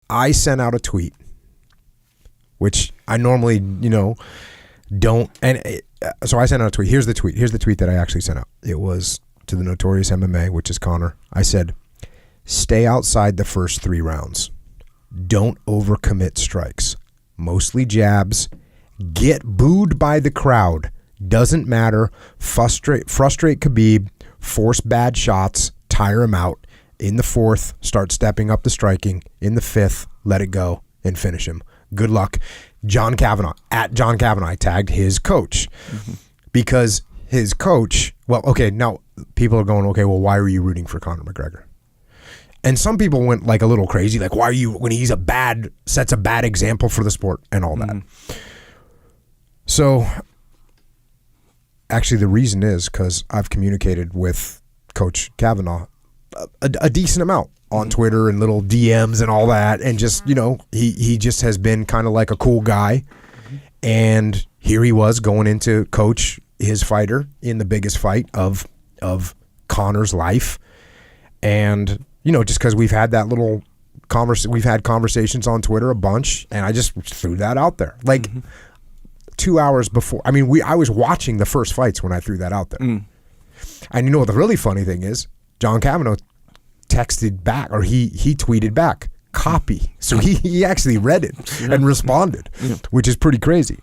I sent out a tweet, which I normally, don't. So I sent out a tweet. Here's the tweet. Here's the tweet that I actually sent out. It was to the Notorious MMA, which is Connor. I said, stay outside the first 3 rounds. Don't overcommit strikes. Mostly jabs. Get booed by the crowd. Doesn't matter. Frustrate Khabib. Force bad shots. Tire him out. In the 4th, start stepping up the striking. In the 5th, let it go and finish him. Good luck. John Kavanagh, at John Kavanagh, I tagged his coach because his coach, well, okay, now people are going, okay, well, why are you rooting for Conor McGregor? And some people went like a little crazy, like, why are you, when he's sets a bad example for the sport and all that. So actually the reason is because I've communicated with Coach Kavanagh a decent amount on Twitter and little DMs and all that, and just, he just has been kind of like a cool guy. And here he was going into coach his fighter in the biggest fight of Conor's life. And, just because we've had that little we've had conversations on Twitter a bunch, and I just threw that out there. Like 2 hours before, I was watching the first fights when I threw that out there. And you know what the really funny thing is? John Kavanagh texted back, or he tweeted back, copy. So he actually read it and responded, which is pretty crazy.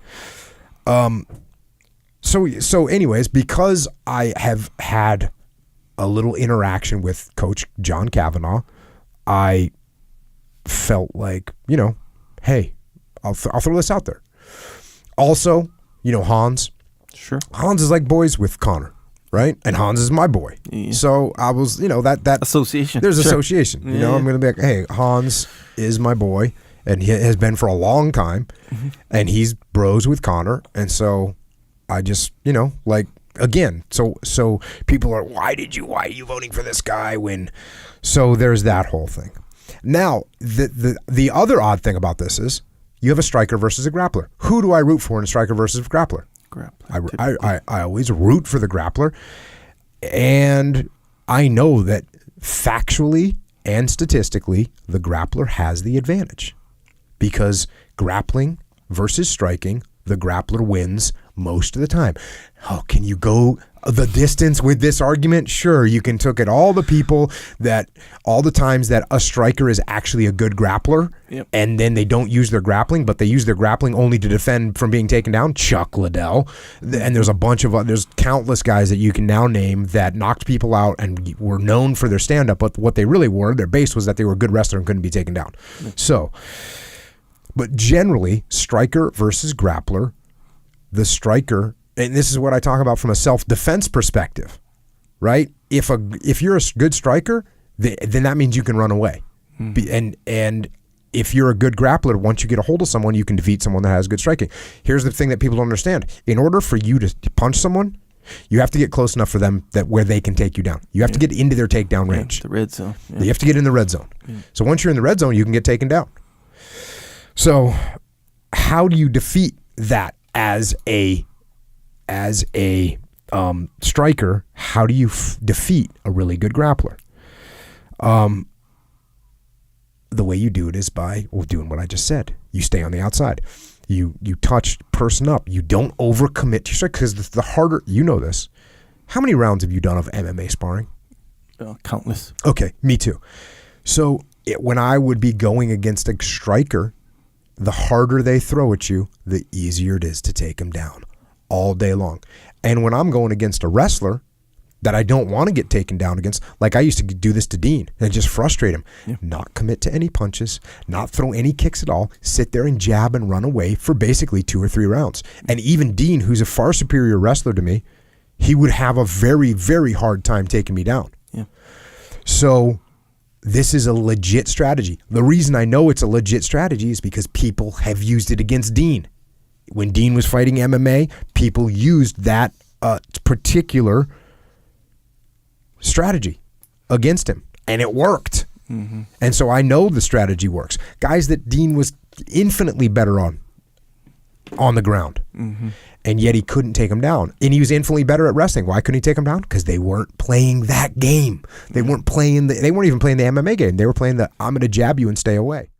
So anyways, because I have had a little interaction with Coach John Kavanagh, I felt like, hey, I'll throw this out there. Also, Hans. Sure. Hans is like boys with Conor. Right? And Hans is my boy. Yeah. So I was, that association. There's association. I'm going to be like, hey, Hans is my boy, and he has been for a long time, and he's bros with Conor. And so I just, again, so people are, why are you voting for this guy when? So there's that whole thing. Now, the other odd thing about this is you have a striker versus a grappler. Who do I root for in a striker versus a grappler? I always root for the grappler, and I know that factually and statistically the grappler has the advantage, because grappling versus striking, the grappler wins most of the time. Oh, can you go the distance with this argument? Sure, you can look at all the times that a striker is actually a good grappler, and then they don't use their grappling, but they use their grappling only to defend from being taken down. Chuck Liddell, and there's countless guys that you can now name that knocked people out and were known for their stand-up, but what they really were, their base was that they were a good wrestler and couldn't be taken down. So, but generally, striker versus grappler, the striker, and this is what I talk about from a self-defense perspective, right? If you're a good striker, then that means you can run away. And if you're a good grappler, once you get a hold of someone, you can defeat someone that has good striking. Here's the thing that people don't understand. In order for you to punch someone, you have to get close enough for them where they can take you down. You have to get into their takedown range. The red zone. You have to get in the red zone. So once you're in the red zone, you can get taken down. So how do you defeat that as a striker? How do you defeat a really good grappler? The way you do it is by doing what I just said. You stay on the outside. You touch person up. You don't overcommit to your strike, because the harder, this. How many rounds have you done of MMA sparring? Countless. Okay, me too. So when I would be going against a striker, the harder they throw at you, the easier it is to take them down all day long. And when I'm going against a wrestler that I don't want to get taken down against, like I used to do this to Dean and just frustrate him, not commit to any punches, not throw any kicks at all, sit there and jab and run away for basically 2 or 3 rounds. And even Dean, who's a far superior wrestler to me, he would have a very, very hard time taking me down. So this is a legit strategy. The reason I know it's a legit strategy is because people have used it against Dean. When Dean was fighting MMA, people used that particular strategy against him, and it worked. And so I know the strategy works. Guys that Dean was infinitely better on the ground, and yet he couldn't take him down. And he was infinitely better at wrestling. Why couldn't he take him down? Because they weren't playing that game. They weren't even playing the MMA game. They were playing the I'm going to jab you and stay away.